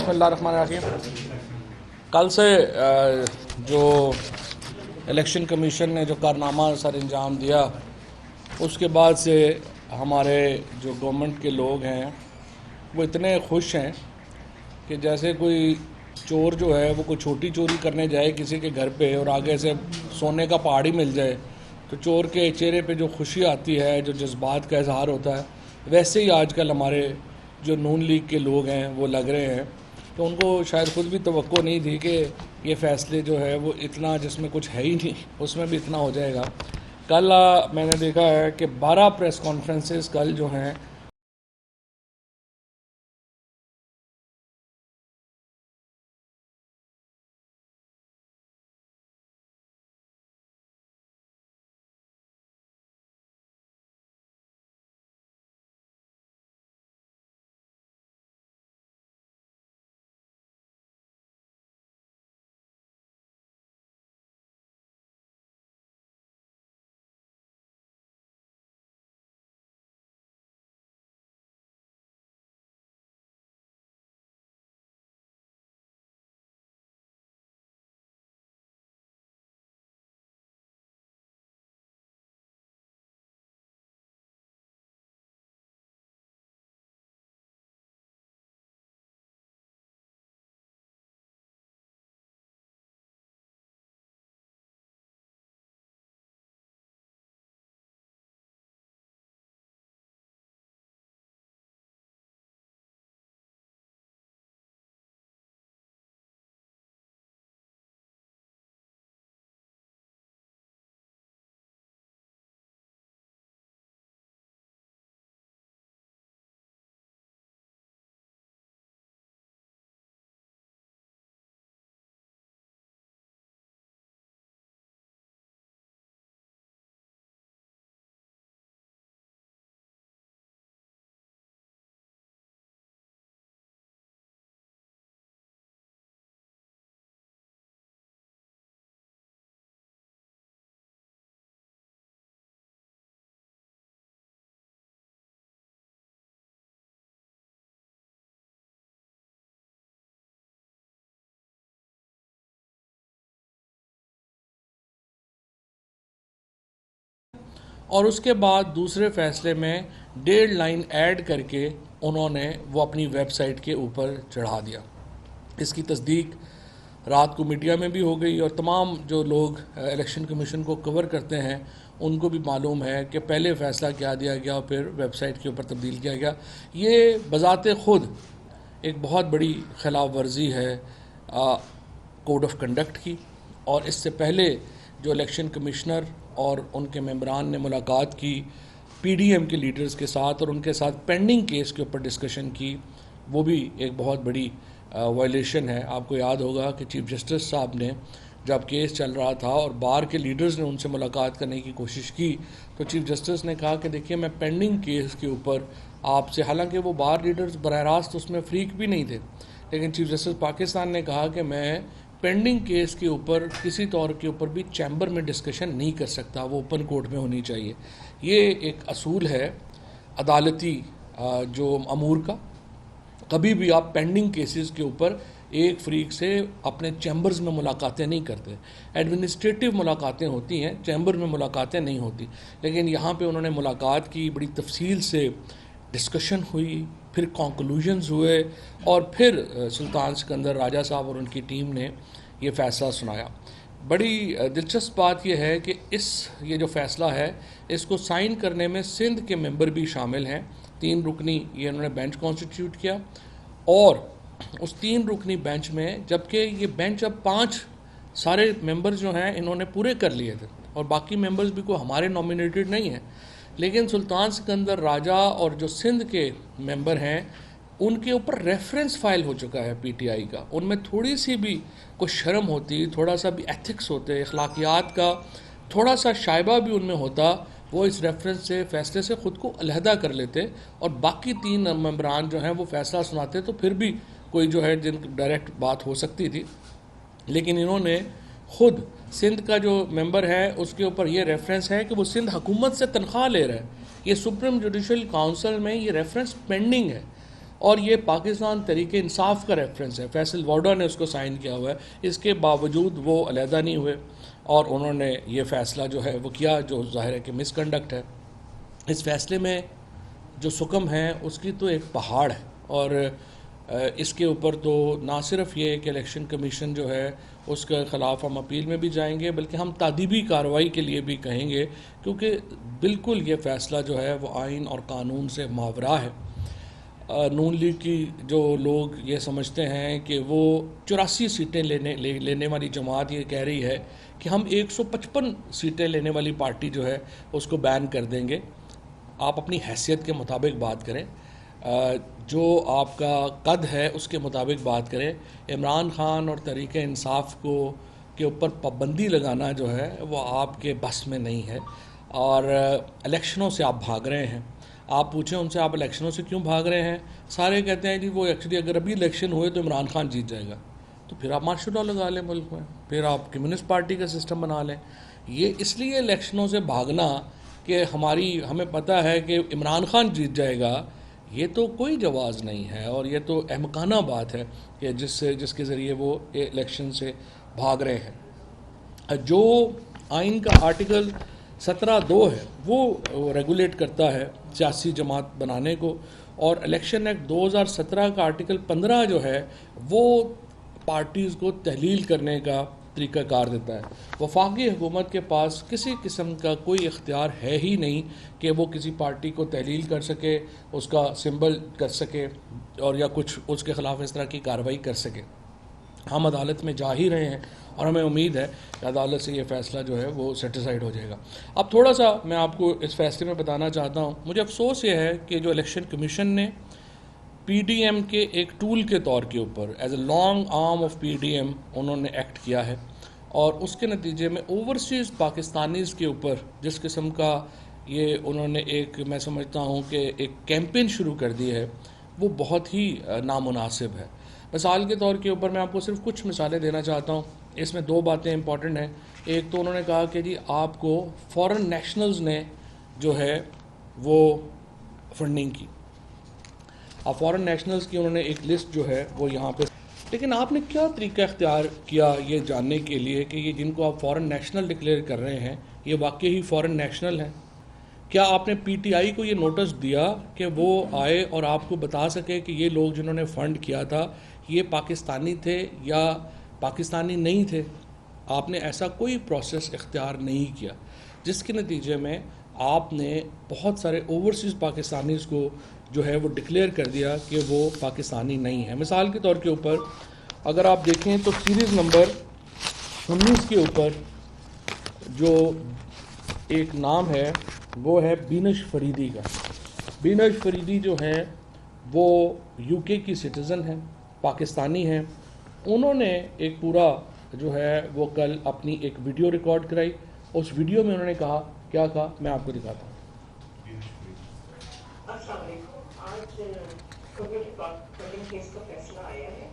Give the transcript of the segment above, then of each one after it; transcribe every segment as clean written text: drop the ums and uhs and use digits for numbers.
بسم اللہ الرحمن الرحیم۔ کل سے جو الیکشن کمیشن نے جو کارنامہ سر انجام دیا، اس کے بعد سے ہمارے جو گورنمنٹ کے لوگ ہیں وہ اتنے خوش ہیں کہ جیسے کوئی چور جو ہے وہ کوئی چھوٹی چوری کرنے جائے کسی کے گھر پہ اور آگے سے سونے کا پہاڑ ہی مل جائے تو چور کے چہرے پہ جو خوشی آتی ہے، جو جذبات کا اظہار ہوتا ہے، ویسے ہی آج کل ہمارے جو نون لیگ کے لوگ ہیں وہ لگ رہے ہیں۔ تو ان کو شاید خود بھی توقع نہیں تھی کہ یہ فیصلے جو ہے وہ اتنا، جس میں کچھ ہے ہی نہیں، اس میں بھی اتنا ہو جائے گا۔ کل میں نے دیکھا ہے کہ 12 پریس کانفرنسز کل جو ہیں اور اس کے بعد دوسرے فیصلے میں 1.5 لائن ایڈ کر کے انہوں نے وہ اپنی ویب سائٹ کے اوپر چڑھا دیا۔ اس کی تصدیق رات کو میڈیا میں بھی ہو گئی اور تمام جو لوگ الیکشن کمیشن کو کور کرتے ہیں ان کو بھی معلوم ہے کہ پہلے فیصلہ کیا دیا گیا اور پھر ویب سائٹ کے اوپر تبدیل کیا گیا۔ یہ بذات خود ایک بہت بڑی خلاف ورزی ہے کوڈ آف کنڈکٹ کی، اور اس سے پہلے جو الیکشن کمشنر اور ان کے ممبران نے ملاقات کی پی ڈی ایم کے لیڈرز کے ساتھ اور ان کے ساتھ پینڈنگ کیس کے اوپر ڈسکشن کی، وہ بھی ایک بہت بڑی وائلیشن ہے۔ آپ کو یاد ہوگا کہ چیف جسٹس صاحب نے جب کیس چل رہا تھا اور بار کے لیڈرز نے ان سے ملاقات کرنے کی کوشش کی تو چیف جسٹس نے کہا کہ دیکھیے میں پینڈنگ کیس کے اوپر آپ سے، حالانکہ وہ بار لیڈرز براہ راست اس میں فریق بھی نہیں تھے، لیکن چیف جسٹس پاکستان نے کہا کہ میں پینڈنگ کیس کے اوپر کسی طور کے اوپر بھی چیمبر میں ڈسکشن نہیں کر سکتا، وہ اوپن کورٹ میں ہونی چاہیے۔ یہ ایک اصول ہے عدالتی جو امور کا، کبھی بھی آپ پینڈنگ کیسز کے اوپر ایک فریق سے اپنے چیمبرز میں ملاقاتیں نہیں کرتے۔ ایڈمنسٹریٹو ملاقاتیں ہوتی ہیں، چیمبر میں ملاقاتیں نہیں ہوتی، لیکن یہاں پہ انہوں نے ملاقات کی، بڑی تفصیل سے ڈسکشن ہوئی، پھر کنکلوژنز ہوئے اور پھر سلطان سکندر راجہ صاحب اور ان کی ٹیم نے یہ فیصلہ سنایا۔ بڑی دلچسپ بات یہ ہے کہ یہ جو فیصلہ ہے اس کو سائن کرنے میں سندھ کے ممبر بھی شامل ہیں۔ 3 رکنی یہ انہوں نے بینچ کانسٹیٹیوٹ کیا، اور اس 3 رکنی بینچ میں، جبکہ یہ بینچ اب 5 سارے ممبرز جو ہیں انہوں نے پورے کر لیے تھے اور باقی ممبرز بھی کوئی ہمارے نامینیٹڈ نہیں ہیں، لیکن سلطان سکندر راجہ اور جو سندھ کے ممبر ہیں ان کے اوپر ریفرنس فائل ہو چکا ہے پی ٹی آئی کا۔ ان میں تھوڑی سی بھی کوئی شرم ہوتی، تھوڑا سا بھی ایتھکس ہوتے، اخلاقیات کا تھوڑا سا شائبہ بھی ان میں ہوتا، وہ اس ریفرنس سے فیصلے سے خود کو علیحدہ کر لیتے اور باقی 3 ممبران جو ہیں وہ فیصلہ سناتے تو پھر بھی کوئی جو ہے جن ڈائریکٹ بات ہو سکتی تھی، لیکن انہوں نے خود سندھ کا جو ممبر ہے اس کے اوپر یہ ریفرنس ہے کہ وہ سندھ حکومت سے تنخواہ لے رہا ہے، یہ سپریم جوڈیشل کاؤنسل میں یہ ریفرنس پینڈنگ ہے، اور یہ پاکستان تحریک انصاف کا ریفرنس ہے، فیصل وارڈا نے اس کو سائن کیا ہوا ہے، اس کے باوجود وہ علیحدہ نہیں ہوئے اور انہوں نے یہ فیصلہ جو ہے وہ کیا، جو ظاہر ہے کہ مس کنڈکٹ ہے۔ اس فیصلے میں جو سکم ہے اس کی تو ایک پہاڑ ہے، اور اس کے اوپر تو نہ صرف یہ کہ الیکشن کمیشن جو ہے اس کے خلاف ہم اپیل میں بھی جائیں گے، بلکہ ہم تادیبی کارروائی کے لیے بھی کہیں گے، کیونکہ بالکل یہ فیصلہ جو ہے وہ آئین اور قانون سے ماورا ہے۔ نون لیگ کی جو لوگ یہ سمجھتے ہیں کہ وہ 84 سیٹیں لینے والی جماعت یہ کہہ رہی ہے کہ ہم 155 سیٹیں لینے والی پارٹی جو ہے اس کو بین کر دیں گے۔ آپ اپنی حیثیت کے مطابق بات کریں، جو آپ کا قد ہے اس کے مطابق بات کریں۔ عمران خان اور تحریک انصاف کے اوپر پابندی لگانا جو ہے وہ آپ کے بس میں نہیں ہے، اور الیکشنوں سے آپ بھاگ رہے ہیں۔ آپ پوچھیں ان سے آپ الیکشنوں سے کیوں بھاگ رہے ہیں، سارے کہتے ہیں جی وہ ایکچولی اگر ابھی الیکشن ہوئے تو عمران خان جیت جائے گا، تو پھر آپ مارشل لا لگا لیں ملک میں، پھر آپ کمیونسٹ پارٹی کا سسٹم بنا لیں۔ یہ اس لیے الیکشنوں سے بھاگنا کہ ہمیں پتہ ہے کہ عمران خان جیت جائے گا، یہ تو کوئی جواز نہیں ہے، اور یہ تو احمقانہ بات ہے کہ جس کے ذریعے وہ الیکشن سے بھاگ رہے ہیں۔ جو آئین کا آرٹیکل 17(2) ہے وہ ریگولیٹ کرتا ہے سیاسی جماعت بنانے کو، اور الیکشن ایکٹ 2017 کا آرٹیکل 15 جو ہے وہ پارٹیز کو تحلیل کرنے کا طریقہ کار دیتا ہے۔ وفاقی حکومت کے پاس کسی قسم کا کوئی اختیار ہے ہی نہیں کہ وہ کسی پارٹی کو تحلیل کر سکے، اس کا سمبل کر سکے، اور یا کچھ اس کے خلاف اس طرح کی کارروائی کر سکے۔ ہم عدالت میں جا ہی رہے ہیں اور ہمیں امید ہے کہ عدالت سے یہ فیصلہ جو ہے وہ سیٹیسفائڈ ہو جائے گا۔ اب تھوڑا سا میں آپ کو اس فیصلے میں بتانا چاہتا ہوں، مجھے افسوس یہ ہے کہ جو الیکشن کمیشن نے پی ڈی ایم کے ایک ٹول کے طور کے اوپر as a long arm of P D M انہوں نے ایکٹ کیا ہے، اور اس کے نتیجے میں اوورسیز پاکستانیز کے اوپر جس قسم کا یہ انہوں نے ایک میں سمجھتا ہوں کہ ایک کیمپین شروع کر دی ہے، وہ بہت ہی نامناسب ہے۔ مثال کے طور کے اوپر میں آپ کو صرف کچھ مثالیں دینا چاہتا ہوں، اس میں دو باتیں امپورٹنٹ ہیں۔ ایک تو انہوں نے کہا کہ جی آپ کو فورن نیشنلز نے جو ہے وہ فنڈنگ کی، اب فورن نیشنلز کی انہوں نے ایک لسٹ جو ہے وہ یہاں پہ، لیکن آپ نے کیا طریقہ اختیار کیا یہ جاننے کے لیے کہ یہ جن کو آپ فورن نیشنل ڈکلیئر کر رہے ہیں یہ واقعی ہی فورن نیشنل ہیں؟ کیا آپ نے پی ٹی آئی کو یہ نوٹس دیا کہ وہ آئے اور آپ کو بتا سکے کہ یہ لوگ جنہوں نے فنڈ کیا تھا یہ پاکستانی تھے یا پاکستانی نہیں تھے؟ آپ نے ایسا کوئی پروسیس اختیار نہیں کیا، جس کے نتیجے میں آپ نے بہت سارے اوورسیز پاکستانیز کو جو ہے وہ ڈکلیئر کر دیا کہ وہ پاکستانی نہیں ہے۔ مثال کے طور کے اوپر اگر آپ دیکھیں تو سیریز نمبر 19 کے اوپر جو ایک نام ہے وہ ہے بینش فریدی کا۔ بینش فریدی جو ہیں وہ یو کے کی سٹیزن ہیں، پاکستانی ہیں۔ انہوں نے ایک پورا جو ہے وہ کل اپنی ایک ویڈیو ریکارڈ کرائی، اس ویڈیو میں انہوں نے کہا، کیا کہا میں آپ کو دکھاتا ہوں۔ السلام علیکم۔ آج فنڈنگ کیس کا فیصلہ آیا ہے۔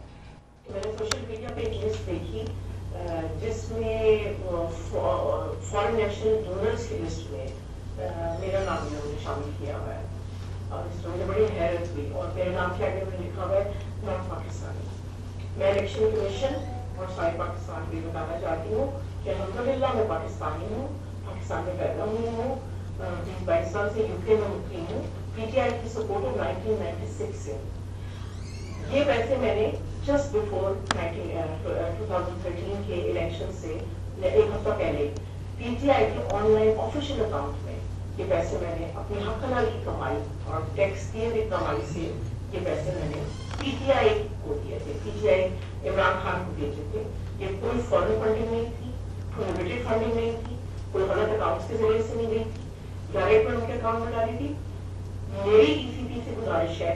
میں نے سوشل میڈیا پہ ایک لسٹ دیکھی جس میں فورن نیشنل ڈونرز کی لسٹ میں میرا نام نے شامل کیا ہوا ہے، اور اس میں مجھے بڑی حیرت ہوئی، اور میرے نام کے آگے میں لکھا ہوا ہے نان پاکستانی۔ میں الیکشن کمیشن اور سارے پاکستان کو یہ بتانا چاہتی ہوں کہ الحمدللہ میں پاکستانی ہوں، پاکستان میں پیدا ہوئی ہوں، 22 سال سے یو کے میں مقیم ہوں، پی ٹی آئی کی سپورٹ 1996 سے۔ یہ پیسے میں نے جسٹ بفور 2013 کے الیکشن سے ایک ہفتہ پہلے پی ٹی آئی کے آن لائن آفیشیل اکاؤنٹ میں یہ پیسے میں نے اپنی حق حلال کی کمائی اور ٹیکس دیے ہوئے کمائی سے یہ پیسے میں نے پی ٹی آئی کو دیے تھے، P T I Imran Khan کو بھیجے تھے۔ یہ کوئی فورن فنڈنگ نہیں تھی، کوئی لمیٹڈ فنڈنگ نہیں تھی، کوئی غلط اکاؤنٹس کے ذریعے سے نہیں گئی تھی، ڈائریکٹ میں ان کے اکاؤنٹ میں ڈالی تھی۔ میری ای سی پی سے گزارش ہے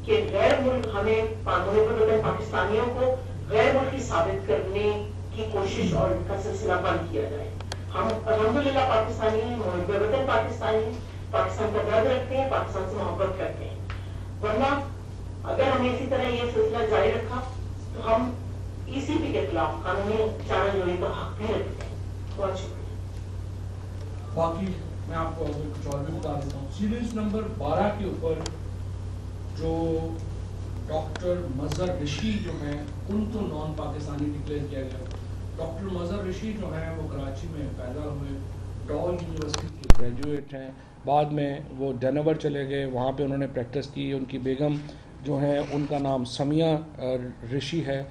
کہ غیر ملک ہمیں پاکستانیوں کو غیر ملکی ثابت کرنے کی کوشش اور ان کا سلسلہ بند کیا جائے۔ ہم الحمدللہ پاکستانی ہیں، محب وطن پاکستانی ہیں، پاکستان کا درد رکھتے ہیں، پاکستان سے محبت کرتے ہیں، ورنہ اگر ہم اسی طرح یہ سلسلہ جاری رکھا تو ہم ای سی پی کے خلاف قانونی چارہ جوئی کا حق بھی رکھتے ہیں۔ بہت شکریہ۔ باقی میں آپ کو کچھ اور بھی بتا دیتا ہوں۔ سیریز نمبر 12 کے اوپر جو ڈاکٹر مظہر رشی جو ہیں ان کو نان پاکستانی ڈکلیئر کیا گیا. ڈاکٹر مظہر رشی جو ہیں وہ کراچی میں پیدا ہوئے, ڈال یونیورسٹی کے گریجویٹ ہیں, بعد میں وہ ڈینور چلے گئے, وہاں پہ انہوں نے پریکٹس کی. ان کی بیگم جو ہیں ان کا نام سمیہ رشی ہے.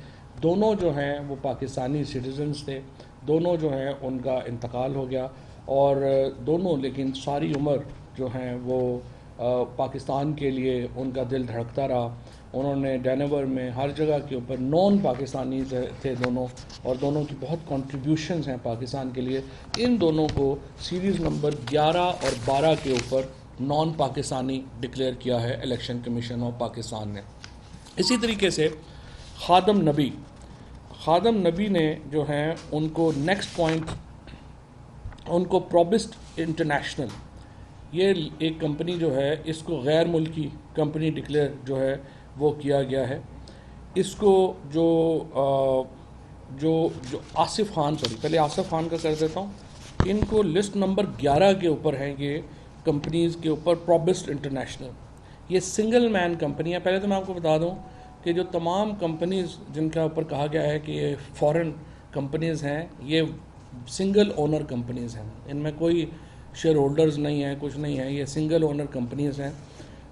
دونوں جو ہیں وہ پاکستانی سٹیزنز تھے. دونوں جو ہیں ان کا انتقال ہو گیا, اور دونوں لیکن ساری عمر جو ہیں وہ پاکستان کے لیے ان کا دل دھڑکتا رہا. انہوں نے ڈینور میں ہر جگہ کے اوپر نان پاکستانی تھے دونوں, اور دونوں کی بہت کنٹریبیوشنز ہیں پاکستان کے لیے. ان دونوں کو سیریز نمبر 11 اور 12 کے اوپر نان پاکستانی ڈکلیئر کیا ہے الیکشن کمیشن آف پاکستان نے. اسی طریقے سے خادم نبی نے جو ہیں ان کو نیکسٹ پوائنٹ, ان کو پروبسٹ انٹرنیشنل, یہ ایک کمپنی جو ہے اس کو غیر ملکی کمپنی ڈکلیئر جو ہے وہ کیا گیا ہے. اس کو جو آصف خان, پہلے آصف خان کا کر دیتا ہوں. ان کو لسٹ نمبر 11 کے اوپر ہیں یہ کمپنیز کے اوپر پروبسٹ انٹرنیشنل. یہ سنگل مین کمپنی ہے. پہلے تو میں آپ کو بتا دوں کہ جو تمام کمپنیز جن کا اوپر کہا گیا ہے کہ یہ فورن کمپنیز ہیں, یہ سنگل اونر کمپنیز ہیں. ان میں کوئی شیئر ہولڈرز نہیں ہیں, کچھ نہیں ہے, یہ سنگل اونر کمپنیز ہیں.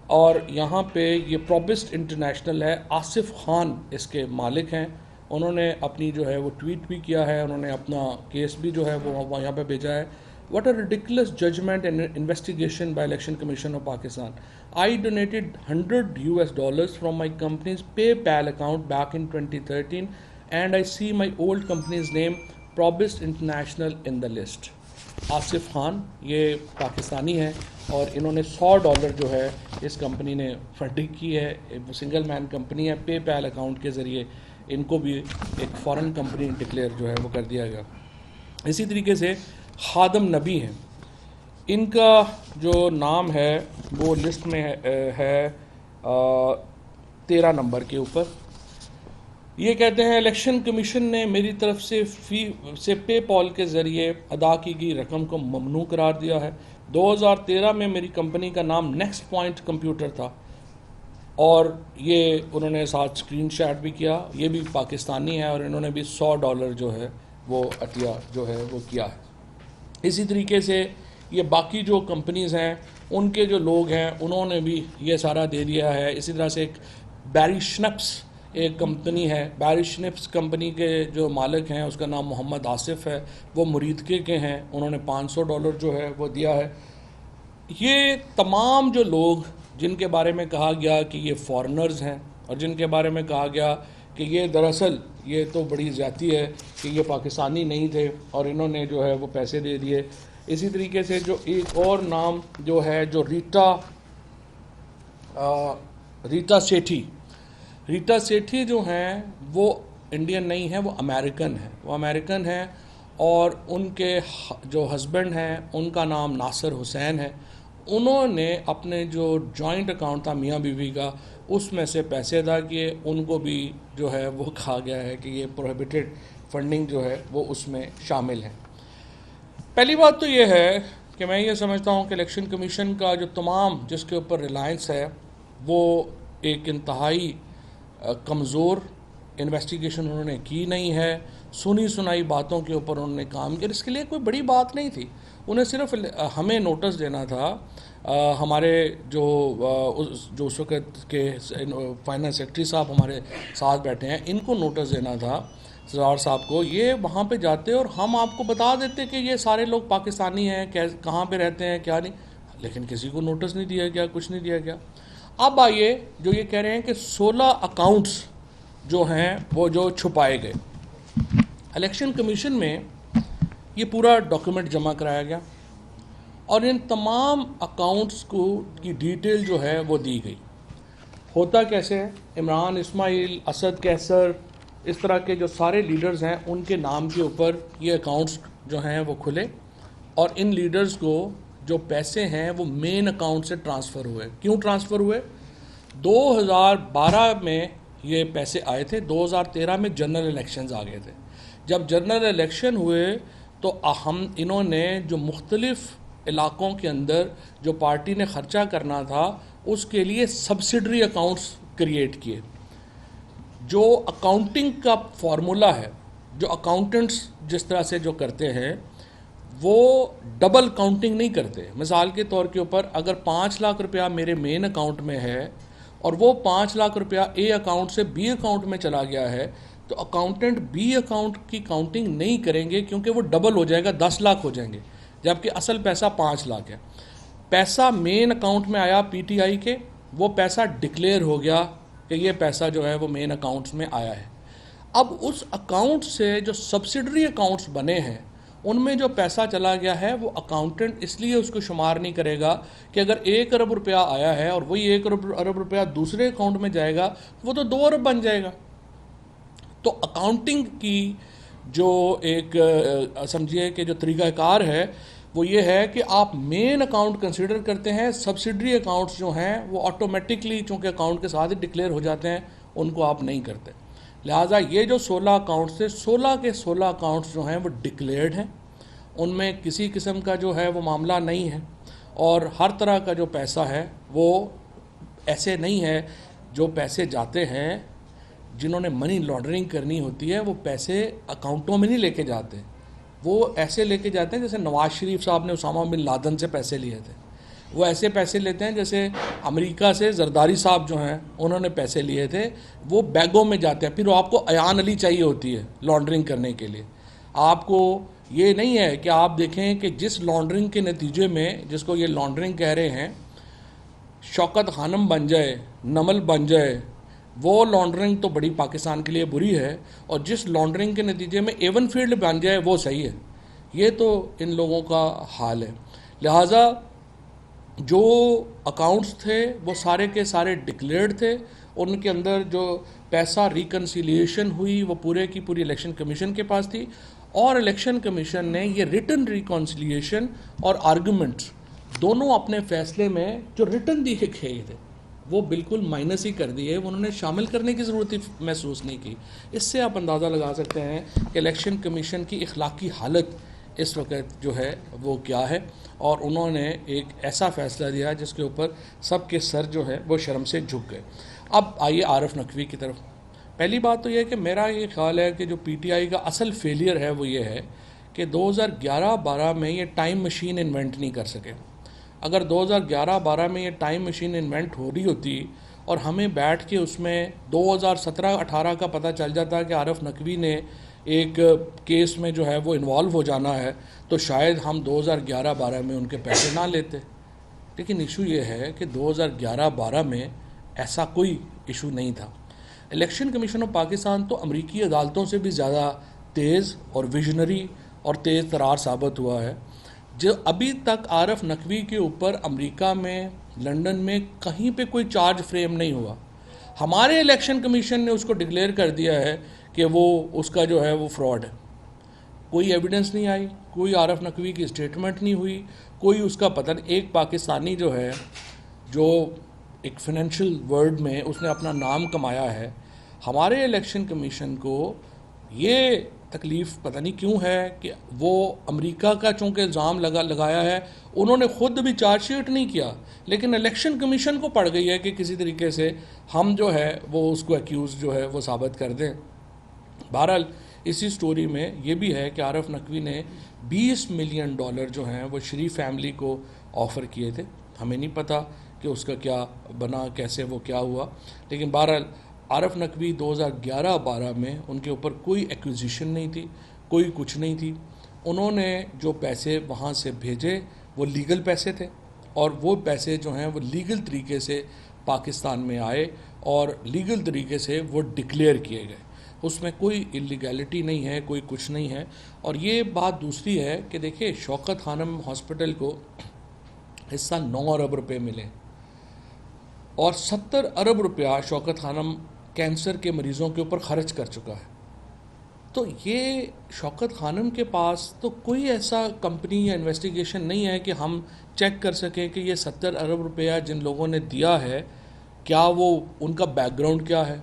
اور یہاں پہ یہ پروبسٹ انٹرنیشنل ہے, آصف خان اس کے مالک ہیں. انہوں نے اپنی جو ہے وہ ٹویٹ بھی کیا ہے, انہوں نے اپنا کیس بھی جو ہے وہ یہاں پہ بھیجا ہے. What a ridiculous judgment and investigation by Election Commission of Pakistan. I donated $100 from my company's PayPal account back in 2013 and I see my old company's name Probist International in the list. Asif Khan یہ پاکستانی ہیں اور انہوں نے $100 جو ہے اس company نے funding کی ہے. سنگل مین کمپنی ہے, پے پیل اکاؤنٹ کے ذریعے ان کو بھی ایک فورن کمپنی ڈکلیئر جو ہے وہ کر دیا گیا. اسی طریقے سے خادم نبی ہیں, ان کا جو نام ہے وہ لسٹ میں ہے 13 نمبر کے اوپر. یہ کہتے ہیں الیکشن کمیشن نے میری طرف سے پے پال کے ذریعے ادا کی گئی رقم کو ممنوع قرار دیا ہے. 2013 میں میری کمپنی کا نام نیکسٹ پوائنٹ کمپیوٹر تھا, اور یہ انہوں نے ساتھ اسکرین شاٹ بھی کیا. یہ بھی پاکستانی ہے اور انہوں نے بھی $100 جو ہے وہ عطیہ جو ہے وہ کیا ہے. اسی طریقے سے یہ باقی جو کمپنیز ہیں ان کے جو لوگ ہیں انہوں نے بھی یہ سارا دے دیا ہے. اسی طرح سے ایک بیری شنپس ایک کمپنی ہے, بیری شنپس کمپنی کے جو مالک ہیں اس کا نام محمد آصف ہے, وہ مریدکے کے ہیں, انہوں نے $500 جو ہے وہ دیا ہے. یہ تمام جو لوگ جن کے بارے میں کہا گیا کہ یہ فارنرز ہیں اور جن کے بارے میں کہا گیا کہ یہ دراصل یہ تو بڑی زیادتی ہے کہ یہ پاکستانی نہیں تھے اور انہوں نے جو ہے وہ پیسے دے دیے. اسی طریقے سے جو ایک اور نام جو ہے جو ریٹا سیٹھی جو ہیں وہ انڈین نہیں ہیں, وہ امریکن ہیں, اور ان کے جو ہسبینڈ ہیں ان کا نام ناصر حسین ہے. انہوں نے اپنے جو جوائنٹ اکاؤنٹ تھا میاں بیوی کا اس میں سے پیسے ادا کیے. ان کو بھی جو ہے وہ کہا گیا ہے کہ یہ پروہیبٹڈ فنڈنگ جو ہے وہ اس میں شامل ہے. پہلی بات تو یہ ہے کہ میں یہ سمجھتا ہوں کہ الیکشن کمیشن کا جو تمام جس کے اوپر ریلائنس ہے وہ ایک انتہائی کمزور انویسٹیگیشن انہوں نے کی نہیں ہے. سنی سنائی باتوں کے اوپر انہوں نے کام کیا. اس کے لیے کوئی بڑی بات نہیں تھی, انہیں صرف ہمیں نوٹس دینا تھا. ہمارے جو اس وقت کے فائنانس سیکرٹری صاحب ہمارے ساتھ بیٹھے ہیں, ان کو نوٹس دینا تھا سردار صاحب کو. یہ وہاں پہ جاتے اور ہم آپ کو بتا دیتے کہ یہ سارے لوگ پاکستانی ہیں, کہاں پہ رہتے ہیں کیا نہیں, لیکن کسی کو نوٹس نہیں دیا گیا, کچھ نہیں دیا گیا. اب آئیے جو یہ کہہ رہے ہیں کہ 16 اکاؤنٹس جو ہیں وہ جو چھپائے گئے. الیکشن کمیشن میں یہ پورا ڈاکیومنٹ جمع کرایا گیا اور ان تمام اکاؤنٹس کو کی ڈیٹیل جو ہے وہ دی گئی. ہوتا کیسے ہے, عمران اسماعیل, اسد کیسر, اس طرح کے جو سارے لیڈرز ہیں ان کے نام کے اوپر یہ اکاؤنٹس جو ہیں وہ کھلے, اور ان لیڈرز کو جو پیسے ہیں وہ مین اکاؤنٹ سے ٹرانسفر ہوئے. کیوں ٹرانسفر ہوئے؟ 2012 میں یہ پیسے آئے تھے, 2013 میں جنرل الیکشنز آ گئے تھے. جب جنرل الیکشن ہوئے تو انہوں نے جو مختلف علاقوں کے اندر جو پارٹی نے خرچہ کرنا تھا اس کے لیے سبسڈری اکاؤنٹس کریٹ کیے. جو اکاؤنٹنگ کا فارمولا ہے، جو اکاؤنٹنٹس جس طرح سے جو کرتے ہیں وہ ڈبل کاؤنٹنگ نہیں کرتے. مثال کے طور کے اوپر اگر 5 لاکھ روپیہ میرے مین اکاؤنٹ میں ہے اور وہ 5 لاکھ روپیہ اے اکاؤنٹ سے بی اکاؤنٹ میں چلا گیا ہے تو اکاؤنٹنٹ بی اکاؤنٹ کی کاؤنٹنگ نہیں کریں گے کیونکہ وہ ڈبل ہو جائے گا، 10 لاکھ ہو جائیں گے، جبکہ اصل پیسہ 5 لاکھ ہے. پیسہ مین اکاؤنٹ میں آیا پی ٹی آئی کے، وہ پیسہ ڈکلیئر ہو گیا کہ یہ پیسہ جو ہے وہ مین اکاؤنٹس میں آیا ہے. اب اس اکاؤنٹ سے جو سبسڈری اکاؤنٹس بنے ہیں ان میں جو پیسہ چلا گیا ہے وہ اکاؤنٹنٹ اس لیے اس کو شمار نہیں کرے گا کہ اگر 1 ارب روپیہ آیا ہے اور وہی 1 ارب روپیہ دوسرے اکاؤنٹ میں جائے گا وہ تو 2 ارب بن جائے گا. تو اکاؤنٹنگ کی جو ایک سمجھیے کہ جو طریقہ کار ہے وہ یہ ہے کہ آپ مین اکاؤنٹ کنسیڈر کرتے ہیں، سبسڈری اکاؤنٹس جو ہیں وہ آٹومیٹکلی چونکہ اکاؤنٹ کے ساتھ ہی ڈکلیئر ہو جاتے ہیں ان کو آپ نہیں کرتے. لہٰذا یہ جو 16 اکاؤنٹس تھے، 16 کے 16 اکاؤنٹس جو ہیں وہ ڈکلیئرڈ ہیں، ان میں کسی قسم کا جو ہے وہ معاملہ نہیں ہے، اور ہر طرح کا جو پیسہ ہے وہ ایسے نہیں ہے. جو پیسے جاتے ہیں جنہوں نے منی لانڈرنگ کرنی ہوتی ہے وہ پیسے اکاؤنٹوں میں نہیں لے کے جاتے، وہ ایسے لے کے جاتے ہیں جیسے نواز شریف صاحب نے اسامہ بن لادن سے پیسے لیے تھے. وہ ایسے پیسے لیتے ہیں جیسے امریکہ سے زرداری صاحب جو ہیں انہوں نے پیسے لیے تھے، وہ بیگوں میں جاتے ہیں. پھر آپ کو ایان علی چاہیے ہوتی ہے لانڈرنگ کرنے کے لیے. آپ کو یہ نہیں ہے کہ آپ دیکھیں کہ جس لانڈرنگ کے نتیجے میں، جس کو یہ لانڈرنگ کہہ رہے ہیں، شوکت خانم بن جائے، نمل بن جائے، وہ لانڈرنگ تو بڑی پاکستان کے لیے بری ہے، اور جس لانڈرنگ کے نتیجے میں ایون فیلڈ بن جائے وہ صحیح ہے. یہ تو ان لوگوں کا حال ہے. لہٰذا جو اکاؤنٹس تھے وہ سارے کے سارے ڈکلیئرڈ تھے، ان کے اندر جو پیسہ ریکنسیلیشن ہوئی وہ پورے کی پوری الیکشن کمیشن کے پاس تھی، اور الیکشن کمیشن نے یہ ریٹن ریکنسیلیشن اور آرگومنٹس دونوں اپنے فیصلے میں جو ریٹن دیے گئے تھے وہ بالکل مائنس ہی کر دیے، انہوں نے شامل کرنے کی ضرورت ہی محسوس نہیں کی. اس سے آپ اندازہ لگا سکتے ہیں کہ الیکشن کمیشن کی اخلاقی حالت اس وقت جو ہے وہ کیا ہے، اور انہوں نے ایک ایسا فیصلہ دیا جس کے اوپر سب کے سر جو ہے وہ شرم سے جھک گئے. اب آئیے عارف نقوی کی طرف. پہلی بات تو یہ ہے کہ میرا یہ خیال ہے کہ جو پی ٹی آئی کا اصل فیلئر ہے وہ یہ ہے کہ 2011-12 میں یہ ٹائم مشین انوینٹ نہیں کر سکے. اگر 2011-12 میں یہ ٹائم مشین انوینٹ ہو رہی ہوتی اور ہمیں بیٹھ کے اس میں 2017-18 کا پتہ چل جاتا کہ عارف نقوی نے ایک کیس میں جو ہے وہ انوالو ہو جانا ہے تو شاید ہم 2011-12 میں ان کے پیسے نہ لیتے. لیکن ایشو یہ ہے کہ 2011-12 میں ایسا کوئی ایشو نہیں تھا. الیکشن کمیشن آف پاکستان تو امریکی عدالتوں سے بھی زیادہ تیز اور ویژنری اور تیز ترار ثابت ہوا ہے. جو ابھی تک عارف نقوی کے اوپر امریکہ میں، لنڈن میں کہیں پہ کوئی چارج فریم نہیں ہوا. ہمارے الیکشن کمیشن نے اس کو ڈکلیئر کر دیا ہے کہ وہ اس کا جو ہے وہ فراڈ ہے. کوئی ایویڈنس نہیں آئی، کوئی عارف نقوی کی اسٹیٹمنٹ نہیں ہوئی، کوئی اس کا پتہ نہیں. ایک پاکستانی جو ہے جو ایک فائنینشیل ورلڈ میں اس نے اپنا نام کمایا ہے، ہمارے الیکشن کمیشن کو یہ تکلیف پتہ نہیں کیوں ہے کہ وہ امریکہ کا چونکہ الزام لگایا ہے، انہوں نے خود بھی چارج شیٹ نہیں کیا، لیکن الیکشن کمیشن کو پڑ گئی ہے کہ کسی طریقے سے ہم جو ہے وہ اس کو ایکیوز جو ہے وہ ثابت کر دیں. بہرحال اسی سٹوری میں یہ بھی ہے کہ عارف نقوی نے $20 ملین جو ہیں وہ شریف فیملی کو آفر کیے تھے. ہمیں نہیں پتہ کہ اس کا کیا بنا، کیسے وہ کیا ہوا، لیکن بہرحال عارف نقوی 2011-12 میں ان کے اوپر کوئی ایکوزیشن نہیں تھی، کوئی کچھ نہیں تھی. انہوں نے جو پیسے وہاں سے بھیجے وہ لیگل پیسے تھے، اور وہ پیسے جو ہیں وہ لیگل طریقے سے پاکستان میں آئے اور لیگل طریقے سے وہ ڈکلیئر کیے گئے. اس میں کوئی انلیگیلٹی نہیں ہے، کوئی کچھ نہیں ہے. اور یہ بات دوسری ہے کہ دیکھیں شوکت خانم ہاسپٹل کو حصہ 9 ارب روپے ملے، اور 70 ارب روپیہ شوکت خانم کینسر کے مریضوں کے اوپر خرچ کر چکا ہے. تو یہ شوکت خانم کے پاس تو کوئی ایسا کمپنی یا انویسٹیگیشن نہیں ہے کہ ہم چیک کر سکیں کہ یہ 70 ارب روپیہ جن لوگوں نے دیا ہے کیا وہ ان کا بیک گراؤنڈ کیا ہے،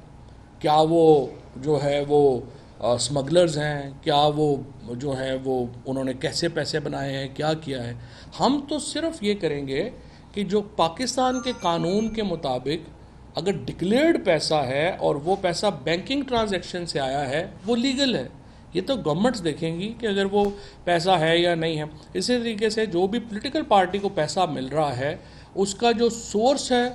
کیا وہ جو ہے وہ اسمگلرز ہیں، کیا وہ جو ہے وہ انہوں نے کیسے پیسے بنائے ہیں، کیا کیا ہے. ہم تو صرف یہ کریں گے کہ جو پاکستان کے قانون کے مطابق اگر ڈکلیئرڈ پیسہ ہے اور وہ پیسہ بینکنگ ٹرانزیکشن سے آیا ہے وہ لیگل ہے. یہ تو گورنمنٹس دیکھیں گی کہ اگر وہ پیسہ ہے یا نہیں ہے. اسی طریقے سے جو بھی پولیٹیکل پارٹی کو پیسہ مل رہا ہے اس کا جو سورس ہے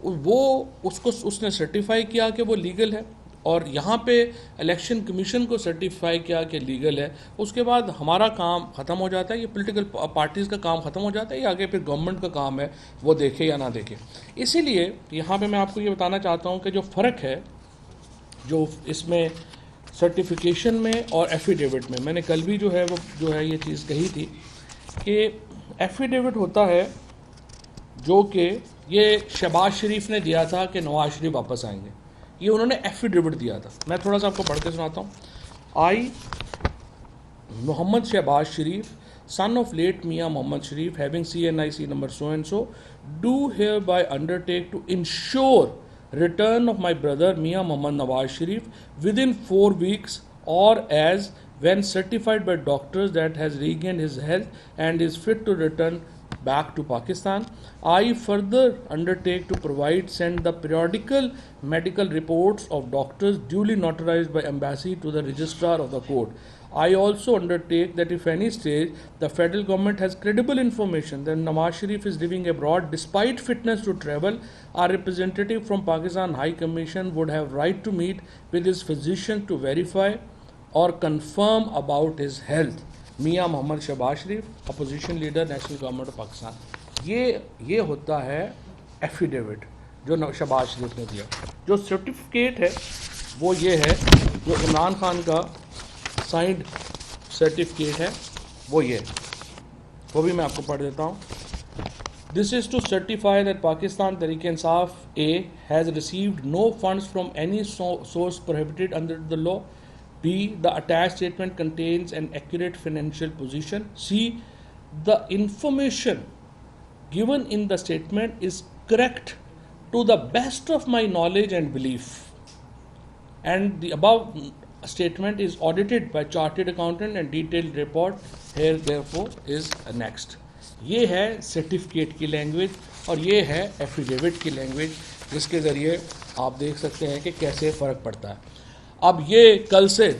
وہ اس نے سرٹیفائی کیا کہ وہ لیگل ہے, اور یہاں پہ الیکشن کمیشن کو سرٹیفائی کیا کہ لیگل ہے. اس کے بعد ہمارا کام ختم ہو جاتا ہے, یہ پولیٹیکل پارٹیز کا کام ختم ہو جاتا ہے, یہ آگے پھر گورنمنٹ کا کام ہے وہ دیکھے یا نہ دیکھے. اسی لیے یہاں پہ میں آپ کو یہ بتانا چاہتا ہوں کہ جو فرق ہے جو اس میں سرٹیفیکیشن میں اور ایفیڈیوٹ میں نے کل بھی جو ہے یہ چیز کہی تھی کہ ایفیڈیوٹ ہوتا ہے جو کہ یہ شہباز شریف نے دیا تھا کہ نواز شریف واپس آئیں گے, یہ انہوں نے ایفیڈیوٹ دیا تھا. میں تھوڑا سا آپ کو پڑھ کے سناتا ہوں. آئی محمد شہباز شریف son of late Mia Mohammad Sharif having CNIC number so and so do hereby undertake to ensure return of my brother Mia Mohammad Nawaz Sharif within 4 weeks or as when certified by doctors that has regained his health and is fit to return back to Pakistan. I further undertake to send the periodical medical reports of doctors duly notarized by embassy to the registrar of the court. I also undertake that if any stage the federal government has credible information that Nawaz Sharif is living abroad despite fitness to travel, our representative from Pakistan High Commission would have right to meet with his physician to verify or confirm about his health. Mian Muhammad Shahbaz Sharif opposition leader national government of Pakistan. یہ ہوتا ہے affidavit جو شہباز شریف نے دیا. جو certificate ہے وہ یہ ہے جو عمران خان کا سائنڈ سرٹیفکیٹ ہے وہ یہ, وہ بھی میں آپ کو پڑھ دیتا ہوں. This is to certify that Pakistan Tehreek-e-Insaf A has received no funds from any source prohibited under the law. B. The attached statement contains an accurate financial position. C. The information given in the statement is correct to the best of my knowledge and belief. And the above statement is audited by chartered accountant and detailed report here therefore is next. یہ ہے certificate کی language اور یہ ہے affidavit کی language, جس کے ذریعے آپ دیکھ سکتے ہیں کہ کیسے فرق پڑتا ہے. اب یہ کل سے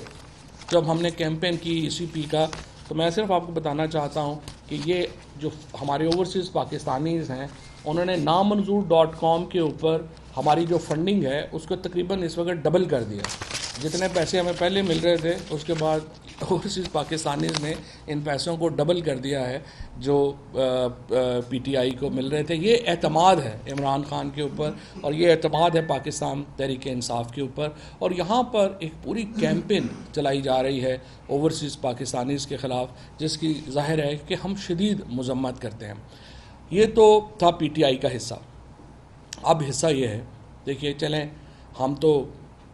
جب ہم نے کیمپین کی ECP کا, تو میں صرف آپ کو بتانا چاہتا ہوں کہ یہ جو ہمارے اوورسیز پاکستانیز ہیں انہوں نے نامنظور.com کے اوپر ہماری جو فنڈنگ ہے اس کو تقریباً اس وقت ڈبل کر دیا. جتنے پیسے ہمیں پہلے مل رہے تھے اس کے بعد اوورسیز پاکستانیز نے ان پیسوں کو ڈبل کر دیا ہے جو PTI کو مل رہے تھے. یہ اعتماد ہے عمران خان کے اوپر اور یہ اعتماد ہے پاکستان تحریک انصاف کے اوپر, اور یہاں پر ایک پوری کیمپین چلائی جا رہی ہے اوورسیز پاکستانیز کے خلاف, جس کی ظاہر ہے کہ ہم شدید مذمت کرتے ہیں. یہ تو تھا PTI کا حصہ. اب حصہ یہ ہے, دیکھیے چلیں ہم تو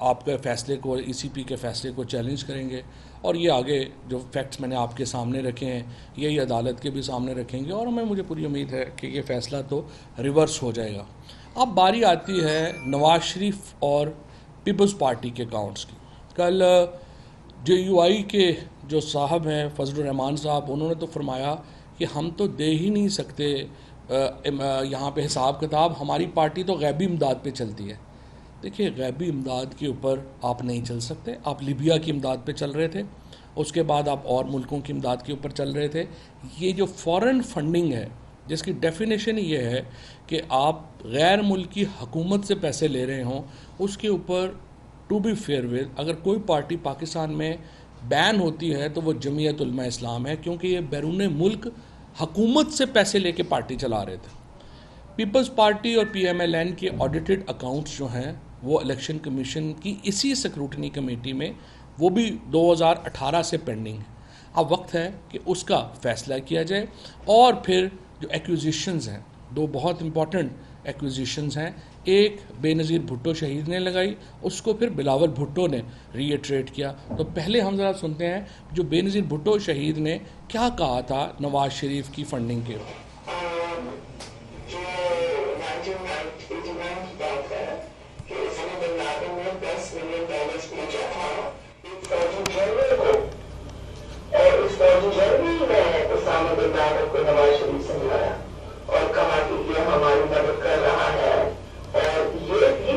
آپ کے فیصلے کو ECP کے فیصلے کو چیلنج کریں گے, اور یہ آگے جو فیکٹس میں نے آپ کے سامنے رکھے ہیں یہی عدالت کے بھی سامنے رکھیں گے, اور مجھے پوری امید ہے کہ یہ فیصلہ تو ریورس ہو جائے گا. اب باری آتی ہے نواز شریف اور پیپلز پارٹی کے اکاؤنٹس کی. کل JUI کے جو صاحب ہیں فضل الرحمان صاحب, انہوں نے تو فرمایا کہ ہم تو دے ہی نہیں سکتے یہاں پہ حساب کتاب, ہماری پارٹی تو غیبی امداد پہ چلتی ہے. دیکھیے غیبی امداد کے اوپر آپ نہیں چل سکتے. آپ لیبیا کی امداد پہ چل رہے تھے, اس کے بعد آپ اور ملکوں کی امداد کے اوپر چل رہے تھے. یہ جو فارن فنڈنگ ہے جس کی ڈیفینیشن یہ ہے کہ آپ غیر ملکی حکومت سے پیسے لے رہے ہوں, اس کے اوپر ٹو بی فیئر ود اگر کوئی پارٹی پاکستان میں بین ہوتی ہے تو وہ جمعیت علماء اسلام ہے, کیونکہ یہ بیرون ملک حکومت سے پیسے لے کے پارٹی چلا رہے تھے. پیپلز پارٹی اور PMLN کے آڈیٹڈ اکاؤنٹس جو ہیں وہ الیکشن کمیشن کی اسی سکروٹنی کمیٹی میں وہ بھی 2018 سے پینڈنگ ہے. اب وقت ہے کہ اس کا فیصلہ کیا جائے. اور پھر جو ایکوزیشنز ہیں, دو بہت امپورٹنٹ ایکوزیشنز ہیں. ایک بے نظیر بھٹو شہید نے لگائی, اس کو پھر بلاول بھٹو نے ری ایٹریٹ کیا. تو پہلے ہم ذرا سنتے ہیں جو بے نظیر بھٹو شہید نے کیا کہا تھا نواز شریف کی فنڈنگ کے اوپر. نواز شریف سے ملایا اور کہا کہ یہ ہماری مدد کر رہا ہے, اور یہ بھی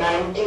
90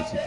ECP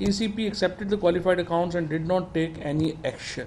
ECP accepted the qualified accounts and did not take any action.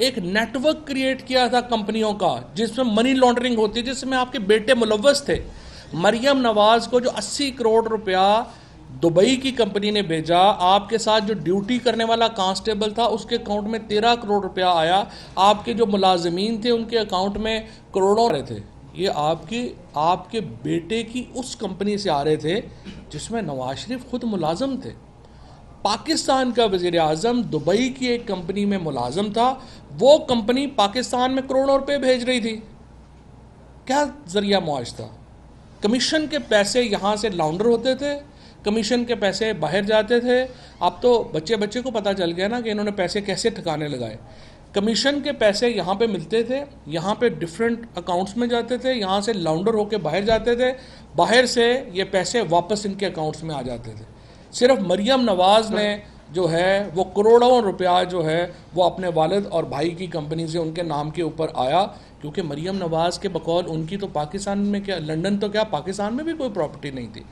ایک نیٹ ورک کریٹ کیا تھا کمپنیوں کا جس میں منی لانڈرنگ ہوتی ہے، جس میں آپ کے بیٹے ملوث تھے. مریم نواز کو جو 80 کروڑ روپیہ دبئی کی کمپنی نے بھیجا، آپ کے ساتھ جو ڈیوٹی کرنے والا کانسٹیبل تھا اس کے اکاؤنٹ میں 13 کروڑ روپیہ آیا، آپ کے جو ملازمین تھے ان کے اکاؤنٹ میں کروڑوں رہے تھے. یہ آپ کے بیٹے کی اس کمپنی سے آ رہے تھے جس میں نواز شریف خود ملازم تھے. پاکستان کا وزیر اعظم دبئی کی ایک کمپنی میں ملازم تھا، وہ کمپنی پاکستان میں کروڑوں روپے بھیج رہی تھی. کیا ذریعہ معاش تھا؟ کمیشن کے پیسے یہاں سے لاؤنڈر ہوتے تھے، کمیشن کے پیسے باہر جاتے تھے. اب تو بچے کو پتہ چل گیا نا کہ انہوں نے پیسے کیسے ٹھکانے لگائے. کمیشن کے پیسے یہاں پہ ملتے تھے، یہاں پہ ڈیفرنٹ اکاؤنٹس میں جاتے تھے، یہاں سے لاؤنڈر ہو کے باہر جاتے تھے، باہر سے یہ پیسے واپس ان کے اکاؤنٹس میں آ جاتے تھے. صرف مریم نواز نے جو ہے وہ کروڑوں روپیہ جو ہے وہ اپنے والد اور بھائی کی کمپنی سے ان کے نام کے اوپر آیا، کیونکہ مریم نواز کے بقول ان کی تو پاکستان میں کیا، لنڈن تو کیا پاکستان میں بھی کوئی پراپرٹی نہیں تھی.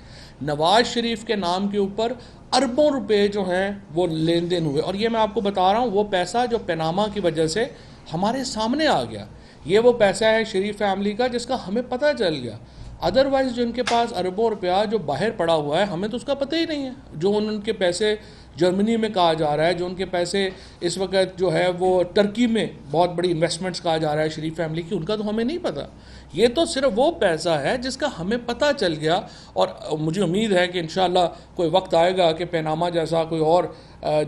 نواز شریف کے نام کے اوپر اربوں روپے جو ہیں وہ لین دین ہوئے. اور یہ میں آپ کو بتا رہا ہوں وہ پیسہ جو پیناما کی وجہ سے ہمارے سامنے آ گیا، یہ وہ پیسہ ہے شریف فیملی کا جس کا ہمیں پتہ چل گیا. ادروائز جو ان کے پاس اربوں روپیہ جو باہر پڑا ہوا ہے ہمیں تو اس کا پتہ ہی نہیں ہے. جو ان کے پیسے جرمنی میں کہا جا رہا ہے، جو ان کے پیسے اس وقت جو ہے وہ ٹرکی میں بہت بڑی انویسٹمنٹس کہا جا رہا ہے شریف فیملی کی، ان کا تو ہمیں نہیں پتہ. یہ تو صرف وہ پیسہ ہے جس کا ہمیں پتہ چل گیا. اور مجھے امید ہے کہ انشاءاللہ کوئی وقت آئے گا کہ پیناما جیسا کوئی اور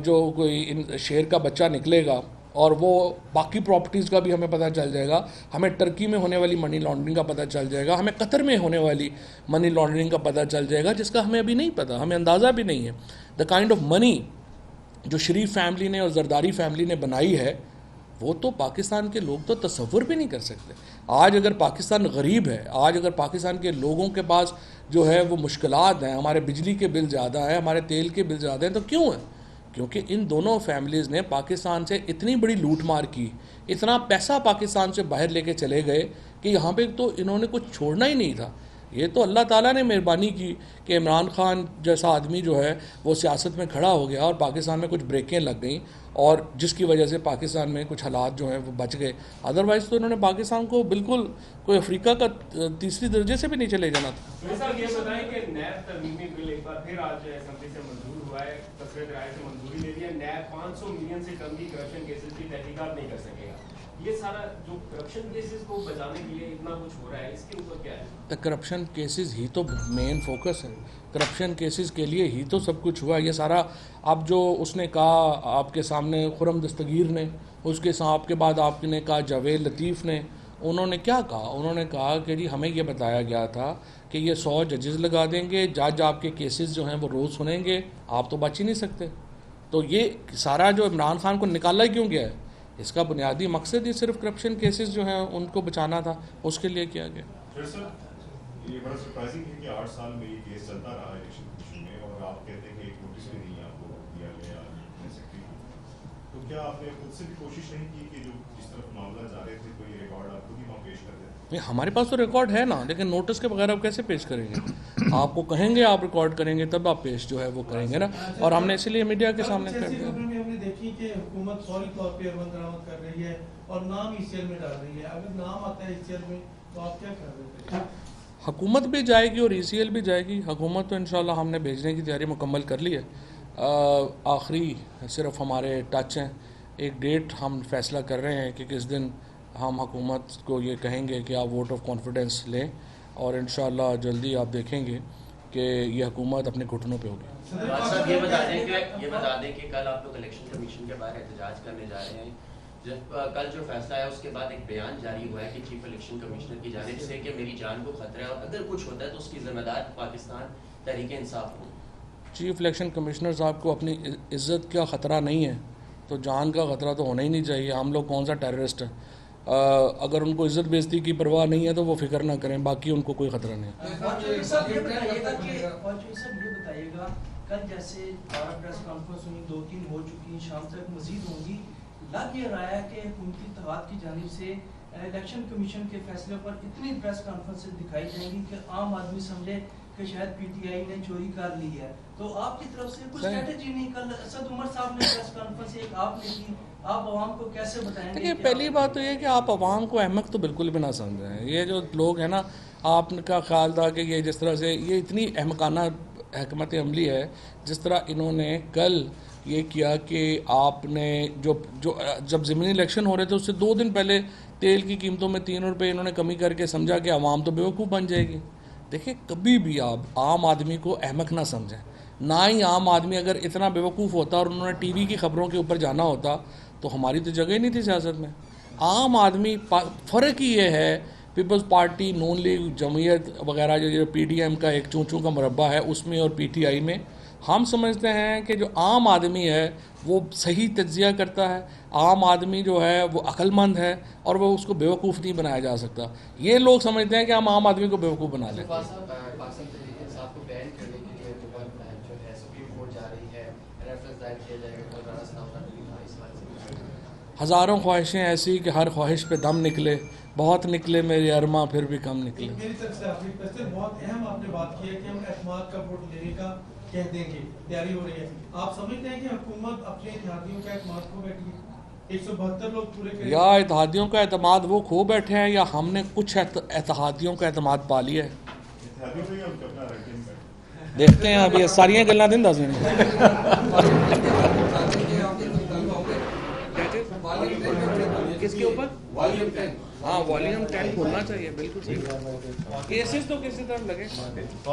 جو کوئی شیر کا بچہ نکلے گا اور وہ باقی پراپرٹیز کا بھی ہمیں پتہ چل جائے گا. ہمیں ٹرکی میں ہونے والی منی لانڈرنگ کا پتہ چل جائے گا، ہمیں قطر میں ہونے والی منی لانڈرنگ کا پتہ چل جائے گا جس کا ہمیں ابھی نہیں پتہ، ہمیں اندازہ بھی نہیں ہے. دا کائنڈ آف منی جو شریف فیملی نے اور زرداری فیملی نے بنائی ہے وہ تو پاکستان کے لوگ تو تصور بھی نہیں کر سکتے. آج اگر پاکستان غریب ہے، آج اگر پاکستان کے لوگوں کے پاس جو ہے وہ مشکلات ہیں، ہمارے بجلی کے بل زیادہ ہیں، ہمارے تیل کے بل زیادہ ہیں، تو کیوں ہیں؟ کیونکہ ان دونوں فیملیز نے پاکستان سے اتنی بڑی لوٹ مار کی، اتنا پیسہ پاکستان سے باہر لے کے چلے گئے کہ یہاں پہ تو انہوں نے کچھ چھوڑنا ہی نہیں تھا. یہ تو اللہ تعالیٰ نے مہربانی کی کہ عمران خان جیسا آدمی جو ہے وہ سیاست میں کھڑا ہو گیا اور پاکستان میں کچھ بریکیں لگ گئیں، اور جس کی وجہ سے پاکستان میں کچھ حالات جو ہیں وہ بچ گئے. ادروائز تو انہوں نے پاکستان کو بالکل کوئی افریقہ کا تیسری درجے سے بھی نیچے لے جانا تھا. صاحب یہ بتائیں کہ نیب ترمیمی بل ایک بار پھر آج اسمبلی سے منظور ہوا ہے، تصویت رائے سے منظوری دے دی ہے. نیب 500 ملین سے کم کی کرپشن کیسز کی تحقیقات نہیں کر سکے گا. یہ سارا جو کرپشن کیسز کو بچانے کے لیے اتنا کچھ ہو رہا ہے، اس کے اوپر کیا ہے؟ کرپشن کیسز ہی تو مین فوکس ہے، کرپشن کیسز کے لیے ہی تو سب کچھ ہوا. یہ سارا اب جو اس نے کہا آپ کے سامنے خرم دستگیر نے، اس کے آپ کے بعد آپ نے کہا جاوید لطیف نے، انہوں نے کیا کہا؟ انہوں نے کہا کہ جی ہمیں یہ بتایا گیا تھا کہ یہ 100 ججز لگا دیں گے، جج آپ کے کیسز جو ہیں وہ روز سنیں گے، آپ تو بچ ہی نہیں سکتے. تو یہ سارا جو عمران خان کو نکالا کیوں گیا ہے؟ اس کا بنیادی مقصد ہی صرف کرپشن کیسز جو ہیں ان کو بچانا تھا، اس کے لیے کیا گیا. یہ بڑا سرپرائزنگ ہے کہ 8 سال میں یہ کیس چلتا رہا الیکشن کمیشن میں، اور آپ کہتے ہیں کہ ایک نوٹس بھی نہیں آپ کو دیا گیا سیکرٹری کو. تو کیا آپ نے خود سے بھی کوشش نہیں کی کہ جو جس طرف معاملہ جا رہے تھے کوئی ریکارڈ آپ خود ہی وہاں پیش کر دیں؟ ہمارے پاس تو ریکارڈ ہے نا، لیکن نوٹس کے بغیر آپ کیسے پیش کریں گے؟ آپ کو کہیں گے آپ ریکارڈ کریں گے تب آپ پیش جو ہے وہ کریں گے نا. اور ہم نے اسی لیے میڈیا کے سامنے کر دیا. ہم نے دیکھی کہ حکومت فوری طور پہ ارون درآمد کر رہی ہے اور نام ای سی ایل میں ڈال رہی ہے. اگر نام آتا ہے ای سی ایل میں تو آپ کیا کر رہے ہیں؟ حکومت بھی جائے گی اور ای سی ایل بھی جائے گی. حکومت تو انشاءاللہ ہم نے بھیجنے کی تیاری مکمل کر لی ہے. آخری صرف ہمارے ٹچ ہیں، ایک ڈیٹ ہم فیصلہ کر رہے ہیں کہ کس دن ہم حکومت کو یہ کہیں گے کہ آپ ووٹ آف کانفیڈنس لیں، اور انشاءاللہ جلدی آپ دیکھیں گے کہ یہ حکومت اپنے گھٹنوں پہ ہوگی. صاحب یہ بتا دیں کہ کل آپ لوگ الیکشن کمیشن کے باہر احتجاج کرنے جا رہے ہیں. جب کل جو فیصلہ ہے اس کے بعد ایک بیان جاری ہوا ہے کہ چیف الیکشن کمشنر کی جانب سے کہ میری جان کو خطرہ ہے اور اگر کچھ ہوتا ہے تو اس کی ذمہ دار پاکستان تحریک انصاف ہو. چیف الیکشن کمشنر صاحب کو اپنی عزت کا خطرہ نہیں ہے تو جان کا خطرہ تو ہونا ہی نہیں چاہیے. ہم لوگ کون سا ٹیررسٹ ہیں؟ اگر ان کو عزت بےزتی کی پرواہ نہیں ہے تو وہ فکر نہ کریں، باقی ان کو کوئی خطرہ نہیں ہے. بتائیے گا کل جیسے 12 پریس کانفرنس ہوئی، 2-3 ہو چکی، شام تک مزید ہوں گی، لگ یہ رہا ہے کہ حکومتی اتحاد کی جانب سے الیکشن کمیشن کے فیصلے پر اتنی پریس کانفرنس دکھائی جائیں گی کہ عام آدمی سمجھے کہ شاید پی ٹی آئی نے چوری کر لی ہے، تو آپ کی طرف سے کوئی صحیح۔ اسٹریٹجی نہیں؟ کل اسد عمر صاحب نے پریس کانفرنس ایک آپ نے کی، آپ عوام کو کیسے بتائیں گے؟ دیکھیے کہ پہلی آپ- بات تو یہ کہ آپ عوام کو احمق تو بالکل بھی نہ سمجھیں. یہ جو لوگ ہیں نا، آپ کا خیال تھا کہ یہ جس طرح سے یہ اتنی احمقانہ حکمت عملی ہے، جس طرح انہوں نے کل یہ کیا کہ آپ نے جب ضمنی الیکشن ہو رہے تھے اس سے 2 دن پہلے تیل کی قیمتوں میں 3 روپے انہوں نے کمی کر کے سمجھا کہ عوام تو بیوقوف بن جائے گی. دیکھیں کبھی بھی آپ عام آدمی کو احمق نہ سمجھیں. نہ ہی عام آدمی اگر اتنا بیوقوف ہوتا اور انہوں نے ٹی وی کی خبروں کے اوپر جانا ہوتا تو ہماری تو جگہ ہی نہیں تھی سیاست میں. عام آدمی فرق ہی یہ ہے، پیپلز پارٹی، نون لیگ، جمعیت وغیرہ جو پی ڈی ایم کا ایک چونچوں کا مربع ہے اس میں اور پی ٹی آئی میں، ہم سمجھتے ہیں کہ جو عام آدمی ہے وہ صحیح تجزیہ کرتا ہے، عام آدمی جو ہے وہ عقل مند ہے اور وہ اس کو بیوقوف نہیں بنایا جا سکتا. یہ لوگ سمجھتے ہیں کہ ہم عام آدمی کو بیوقوف بنا لیں. پاکستان تحریک انصاف کو بین کرنے کے لیے جو ہے سپریم کورٹ جا رہی ہے، ریفرنس دائر کیا جائے گا، رانا ثناء اللہ اس حوالے سے ہزاروں خواہشیں ایسی کہ ہر خواہش پہ دم نکلے، بہت نکلے میرے ارماں پھر بھی کم نکلے. میری طرف سے آخری کوشچن، بہت اہم آپ نے بات کی ہے کہ ہم اعتماد کا ووٹ لینے کا کہہ دیں گے، تیاری ہو رہی ہے. آپ سمجھتے ہیں کہ حکومت اپنے اتحادیوں کا اعتماد کھو بیٹھی ہے؟ 172 لوگ پورے کریں، یا اتحادیوں کا اعتماد وہ کھو بیٹھے ہیں یا ہم نے کچھ اتحادیوں کا اعتماد پا لیا ہے. اتحادیوں میں ہی ہم اپنا رینکنگ کریں. دیکھتے ہیں اب یہ ساریاں گلاں دن دس دیں. کس کے اوپر؟ ہاں والیوم 10 کھولنا چاہیے، بالکل صحیح. کیسز تو کسی طرح لگے.